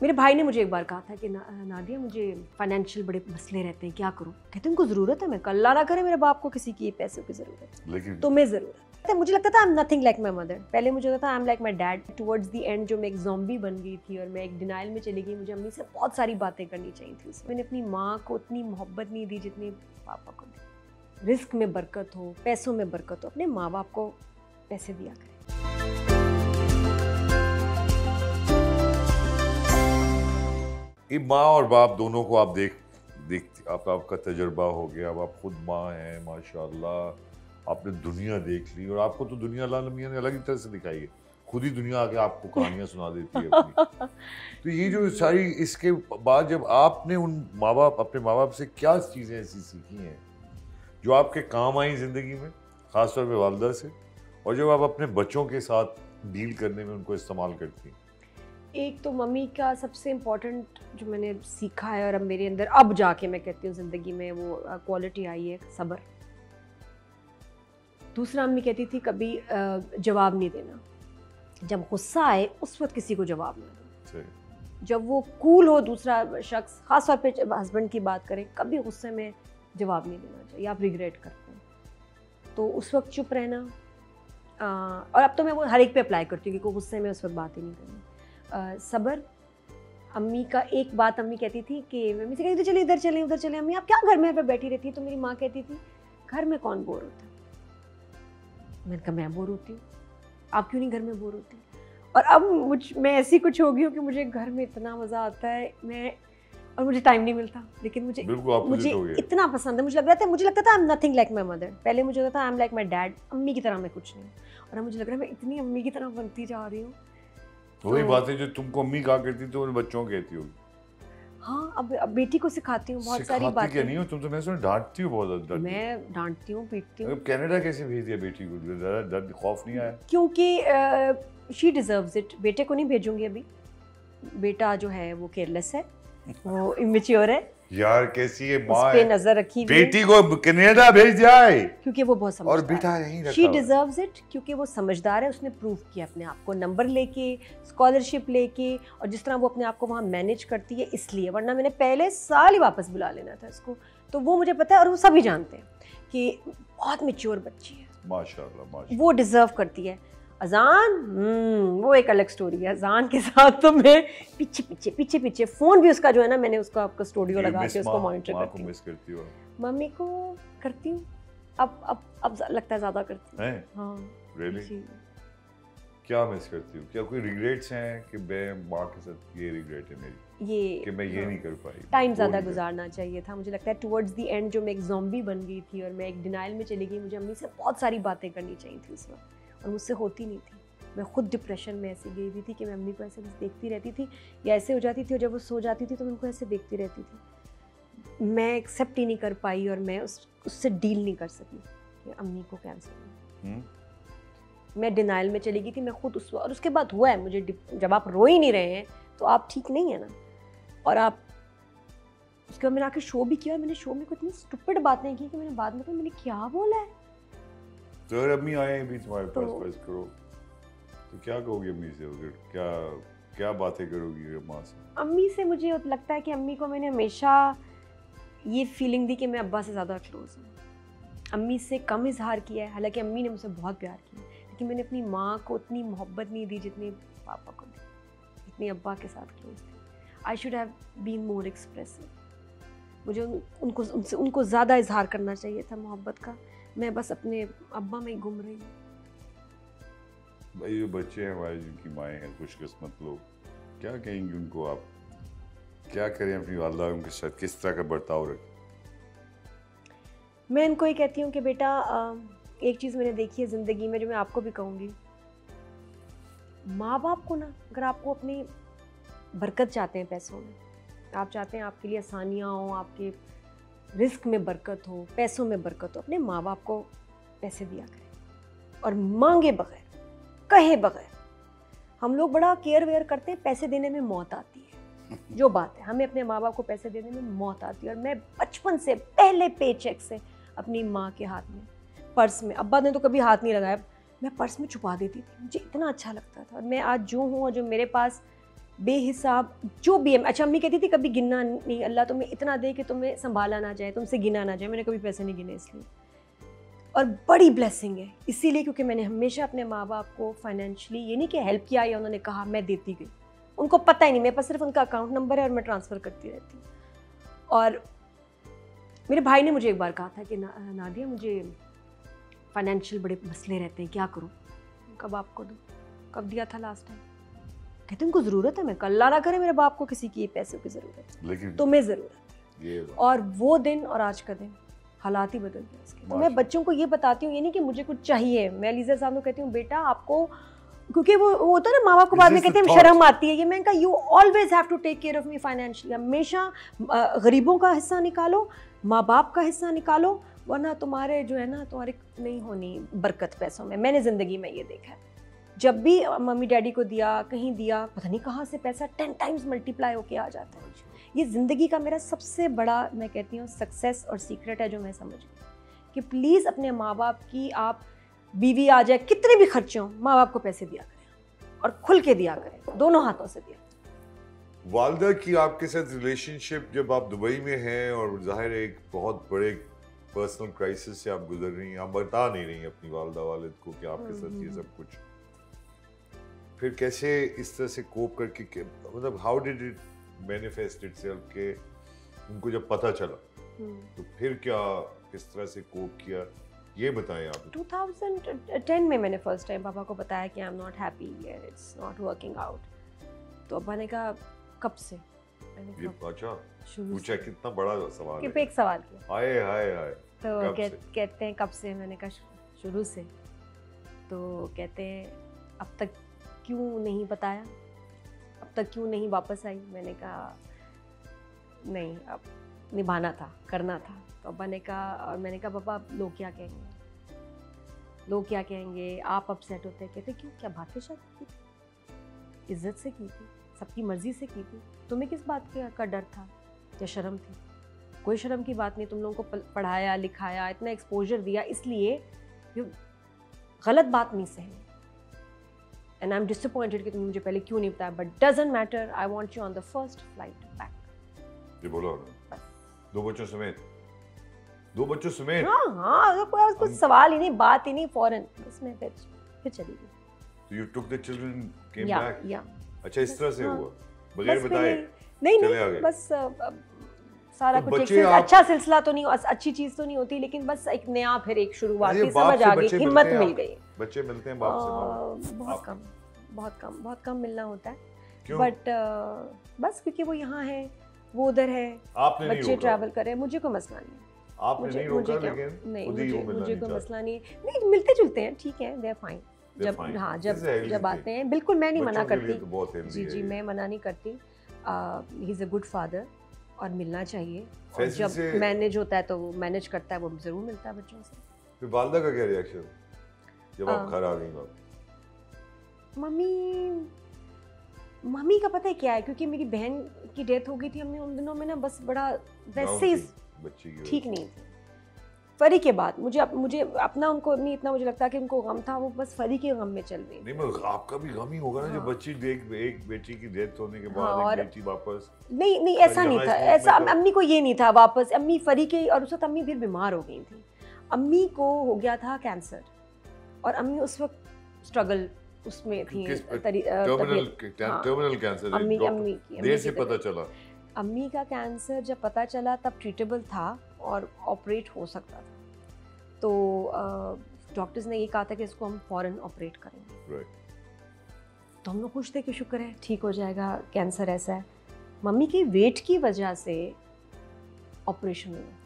मेरे भाई ने मुझे एक बार कहा था कि नादिया मुझे फाइनेंशियल बड़े मसले रहते हैं, क्या करूं? कहते उनको ज़रूरत है, मैं कल ना करे मेरे बाप को किसी की पैसों की ज़रूरत, लेकिन तुम्हें ज़रूरत है। मुझे लगता था I am nothing like my mother. पहले मुझे लगता था I am like my dad. Towards the end जो मैं एक ज़ॉम्बी बन गई थी और मैं एक डिनाइल में चली गई, मुझे अम्मी से बहुत सारी बातें करनी चाहिए थी। मैंने अपनी माँ को उतनी मोहब्बत नहीं दी जितनी पापा को दी। रिस्क में बरकत हो, पैसों में बरकत हो, अपने माँ बाप को पैसे दिया करें। ये माँ और बाप दोनों को आप देख आपका तजुर्बा हो गया, अब आप खुद माँ हैं माशाल्लाह, आपने दुनिया देख ली और आपको तो दुनिया अल्लाह मियां ने अलग ही तरह से दिखाई है, खुद ही दुनिया आके आपको कहानियां सुना देती है अपनी। तो ये जो सारी, इसके बाद जब आपने अपने माँ बाप से क्या चीज़ें ऐसी सीखी हैं जो आपके काम आई ज़िंदगी में, ख़ासतौर पर वालदा से, और जब आप अपने बच्चों के साथ डील करने में उनको इस्तेमाल करती हैं? एक तो मम्मी का सबसे इम्पोर्टेंट जो मैंने सीखा है और अब मेरे अंदर अब जाके मैं कहती हूँ ज़िंदगी में वो क्वालिटी आई है, सब्र। दूसरा अम्मी कहती थी कभी जवाब नहीं देना, जब गुस्सा आए उस वक्त किसी को जवाब ना दो। जब वो कूल हो दूसरा शख्स, खास तौर पे हस्बैंड की बात करें, कभी गुस्से में जवाब नहीं देना चाहिए, आप रिग्रेट करते हैं तो उस वक्त चुप रहना। और अब तो मैं वो हर एक पे अप्लाई करती हूँ कि गुस्से में उस वक्त बात ही नहीं करनी। सब्र। अम्मी का एक बात अम्मी कहती थी कि मम्मी से कहती थी चलिए इधर चलें उधर चलें, अम्मी आप क्या घर में बैठी रहती है? तो मेरी माँ कहती थी घर में कौन बोर होता है? मैंने कहा मैं बोर होती हूँ, आप क्यों नहीं घर में बोर होती? और अब मैं ऐसी कुछ हो गई हूँ कि मुझे घर में इतना मज़ा आता है, और मुझे टाइम नहीं मिलता, लेकिन मुझे इतना पसंद है। मुझे लगता था I am nothing like my mother. पहले मुझे लगता था I am like my dad, अम्मी की तरह मैं कुछ नहीं, और अब मुझे लग रहा है मैं इतनी अम्मी की तरह बनती जा रही हूँ। वही बात है जो तुमको अम्मी कहा करती तो बच्चों कहती होगी। हाँ, अब बेटी को सिखाती हूँ बहुत सारी बातें। क्या नहीं हो तुम तो? मैं सुना डांटती हूँ बहुत ज़्यादा। मैं डांटती हूँ, पीटती हूँ। कनाडा कैसे भेज दिया बेटी को? डर खौफ नहीं आया? क्योंकि शी डिजर्व्स इट। बेटे को नहीं भेजूंगी अभी, बेटा जो है वो केयरलेस है, वो इमेच्योर है। यार कैसी है माँ, उस पे नजर रखी, बेटी को कनाडा भेज दिया है क्योंकि वो बहुत समझदार और बेटा यहीं रखा। शी डिजर्व्स इट क्योंकि वो समझदार है, उसने प्रूव किया अपने आप को, नंबर लेके, स्कॉलरशिप लेके, और जिस तरह वो अपने आप को वहाँ मैनेज करती है इसलिए, वरना मैंने पहले साल ही वापस बुला लेना था इसको। तो वो मुझे पता है और वो सभी जानते हैं कि बहुत मैच्योर बच्ची है, माशाल्लाह वो डिजर्व करती है। अजान वो एक अलग स्टोरी है। अजान के साथ तो मैं पीछे फ़ोन भी उसका जो है ना, मैंने उसका आपका स्टूडियो लगा के उसको मॉनिटर करती हूँ। मिस करती हो? मम्मी को करती हूँ, अब लगता है ज़्यादा करती हूँ। हाँ रियली? क्या मिस करती हूँ? क्या कोई रिग्रेट्स हैं कि मैं माँ के साथ ये रिग्रेट है मेरी, ये कि मैं ये नहीं कर पाई? टाइम ज़्यादा गुजारना चाहिए था। मुझे लगता है टुवर्ड्स द एंड जो मैं एक ज़ॉम्बी बन गई थी और मैं एक डिनाइल में चली गई, मुझे अम्मी से बहुत सारी बातें करनी चाहिए थी उस वक्त, और मुझसे होती नहीं थी। मैं खुद डिप्रेशन में ऐसे गई हुई थी कि मैं अम्मी को ऐसे बस देखती रहती थी, या ऐसे हो जाती थी और जब वो सो जाती थी तो मैं उनको ऐसे देखती रहती थी। मैं एक्सेप्ट ही नहीं कर पाई और मैं उससे डील नहीं कर सकी कि अम्मी को कैंसर। मैं डिनाइल में चली गई थी मैं खुद उस, और उसके बाद हुआ है मुझे, जब आप रो ही नहीं रहे हैं तो आप ठीक नहीं है ना। और आप उसके बाद मैंने आके शो भी किया, मैंने शो में कुछ इतनी स्टूपिड बातें की कि मैंने बाद में कहा मैंने क्या बोला है। तो अगर अम्मी आए भी तुम्हारे पास बस करो तो क्या कहोगी अम्मी से? क्या बातें करोगी माँ से? अम्मी से मुझे लगता है कि अम्मी को मैंने हमेशा ये फीलिंग दी कि मैं अब्बा से ज़्यादा क्लोज हूँ। अम्मी से कम इजहार किया है, हालांकि अम्मी ने मुझसे बहुत प्यार किया, लेकिन मैंने अपनी माँ को उतनी मोहब्बत नहीं दी जितनी पापा को दी, जितनी अब्बा के साथ क्लोज थी। I should have been more expressive. मुझे उनको ज़्यादा इजहार करना चाहिए था मोहब्बत का। मैं बस अपने अब्बा में ही घूम रही हूँ। भाई जो बच्चे हैं हमारे, जिनकी माएँ हैं खुशकिस्मत लोग, क्या कहेंगे उनको? आप क्या करें अपनी वालिदा उनके साथ, किस तरह का बर्ताव रखें? मैं इनको ये कहती हूँ कि बेटा एक चीज़ मैंने देखी है ज़िंदगी में जो मैं आपको भी कहूँगी, माँ बाप को ना, अगर आपको अपनी बरकत चाहते हैं पैसों में, आप चाहते हैं आपके लिए आसानियाँ हो, आपके रिस्क में बरकत हो, पैसों में बरकत हो, अपने माँ बाप को पैसे दिया करें और मांगे बगैर, कहे बगैर। हम लोग बड़ा केयर वेयर करते हैं, पैसे देने में मौत आती है, जो बात है, हमें अपने माँ बाप को पैसे देने में मौत आती है। और मैं बचपन से पहले पे चेक से अपनी माँ के हाथ में, पर्स में, अब्बा ने तो कभी हाथ नहीं लगाया, मैं पर्स में छुपा देती थी, मुझे इतना अच्छा लगता था। और मैं आज जो हूँ और जो मेरे पास बेहिसाब जो भी है। अच्छा, अम्मी कहती थी कभी गिनना नहीं, अल्लाह तुम्हें इतना दे कि तुम्हें संभाला ना जाए, तुमसे गिना ना जाए। मैंने कभी पैसे नहीं गिने इसलिए, और बड़ी ब्लेसिंग है इसीलिए क्योंकि मैंने हमेशा अपने माँ बाप को फाइनेंशियली, ये नहीं कि हेल्प किया या उन्होंने कहा, मैं देती गई। उनको पता ही नहीं, मेरे पास सिर्फ उनका अकाउंट नंबर है और मैं ट्रांसफ़र करती रहती हूँ। और मेरे भाई ने मुझे एक बार कहा था कि नादिया मुझे फाइनेंशियल बड़े मसले रहते हैं, क्या करूँ? कब आपको दूँ? कब दिया था लास्ट टाइम? कहते उनको ज़रूरत है। मैं कल अल्लाह ना करे मेरे बाप को किसी की पैसों की ज़रूरत, लेकिन तुम्हें ज़रूरत है। और वो दिन और आज का दिन हालात ही बदल गए उसके। तो मैं बच्चों को ये बताती हूँ, ये नहीं कि मुझे कुछ चाहिए। मैं अलीज़ा साहब को कहती हूँ बेटा आपको, क्योंकि वो होता है ना माँ बाप को बाद में कहते हैं शर्म आती है, ये मैं कहा you always have to take care of me financially. हमेशा गरीबों का हिस्सा निकालो, माँ बाप का हिस्सा निकालो, वरना तुम्हारे जो है ना तुम्हारी नहीं होनी बरकत पैसों में। मैंने ज़िंदगी में ये देखा है, जब भी मम्मी डैडी को दिया, कहीं दिया, पता नहीं कहाँ से पैसा 10 टाइम्स मल्टीप्लाई होके आ जाता है। ये ज़िंदगी का मेरा सबसे बड़ा, मैं कहती हूँ, सक्सेस और सीक्रेट है जो मैं समझ गई कि प्लीज़ अपने माँ बाप की, आप बीवी आ जाए कितने भी खर्चे हों, माँ बाप को पैसे दिया करें और खुल के दिया करें, दोनों हाथों से दिया। वालदा की आपके साथ रिलेशनशिप, जब आप दुबई में हैं और जाहिर है एक बहुत बड़े पर्सनल क्राइसिस से आप गुजर रही हैं, आप बता नहीं रही अपनी वालदा वालिद को कि आपके साथ ये सब कुछ, फिर कैसे इस तरह से कोप करके, मतलब how did it manifest itself के उनको जब पता चला तो फिर क्या, किस तरह से कोप किया, ये बताएं आप। 2010 में मैंने फर्स्ट टाइम पापा को बताया कि I am not happy and it's not working out. तो अब्बा ने कहा कब से? ये अच्छा पूछा, कितना बड़ा सवाल है। एक सवाल किया, हाय हाय हाय। तो कहते हैं कब से? मैंने कहा शुरू से। तो कहते हैं अब तक क्यों नहीं बताया, अब तक क्यों नहीं वापस आई? मैंने कहा नहीं, अब निभाना था, करना था। तो अब्बा ने कहा, और मैंने कहा पापा लोग क्या कहेंगे, लोग क्या कहेंगे, आप अपसेट होते हैं? कहते क्यों, क्या बातें शादी की थी, इज्जत से की थी, सबकी मर्जी से की थी, तुम्हें किस बात का डर था या शर्म थी? कोई शर्म की बात नहीं, तुम लोगों को पढ़ाया लिखाया, इतना एक्सपोजर दिया, इसलिए गलत बात नहीं सहनी। And I'm disappointed कि तुमने मुझे पहले क्यों नहीं बताया, but doesn't matter, I want you on the first flight back. ये बोला ना, दो बच्चों समेत, दो बच्चों समेत। हाँ, कुछ सवाल ही नहीं, बात ही नहीं, फौरन बस मैं फिर चली गई। So you took the children, came back? Yeah. अच्छा, इस तरह से हुआ, बगैर बताए? नहीं, बस सारा कुछ एक अच्छा सिलसिला तो नहीं, अच्छी चीज तो नहीं होती, लेकिन बस एक नया, फिर एक शुरुआत की समझ आ गई, हिम्मत मिल गई। बच्चे मिलते हैं बाप से? बहुत कम मिलना होता है, बट बस क्योंकि वो यहाँ है, वो उधर है, बच्चे ट्रैवल कर रहे हैं, मुझे कोई मसला नहीं है। आपने नहीं रोका, लेकिन नहीं, मुझे कोई मसला नहीं, मिलते जुलते हैं, ठीक है, दे आर फाइन। जब आते हैं, बिल्कुल मैं नहीं मना करती, जी मैं मना नहीं करती। He is a good father और मिलना चाहिए, और जब मैनेज होता है तो वो मैनेज करता है, वो जरूर मिलता है बच्चों से। फिर वालिदा का क्या रिएक्शन जब आप घर आ गई? मम्मी का पता है क्या है, क्योंकि मेरी बहन की डेथ हो गई थी, हमने उन दिनों में ना बस बड़ा वैसे ही ठीक नहीं थी। फरी के बाद मुझे अपना उनको नहीं, इतना मुझे लगता है कि उनको गम था, वो बस फरी के गम में चल रही। नहीं, आपका भी गम ही होगा ना, जब बच्ची एक बेटी की डेथ होने के बाद एक बेटी वापस। नहीं ऐसा नहीं था, ऐसा अम्मी को ये नहीं था वापस। अम्मी फरी के, और उस वक्त अम्मी फिर बीमार हो गई थी। अम्मी को हो गया था कैंसर, और अम्मी उस वक्त स्ट्रगल उसमें थी, टर्मिनल कैंसर। अम्मी देर से पता चला। अम्मी का कैंसर जब पता चला तब ट्रीटेबल था और ऑपरेट हो सकता था, तो डॉक्टर्स ने ये कहा था कि इसको हम फौरन ऑपरेट करेंगे। तो हम लोग खुश थे कि शुक्र है ठीक हो जाएगा, कैंसर ऐसा है। मम्मी की वेट की वजह से ऑपरेशन हुआ,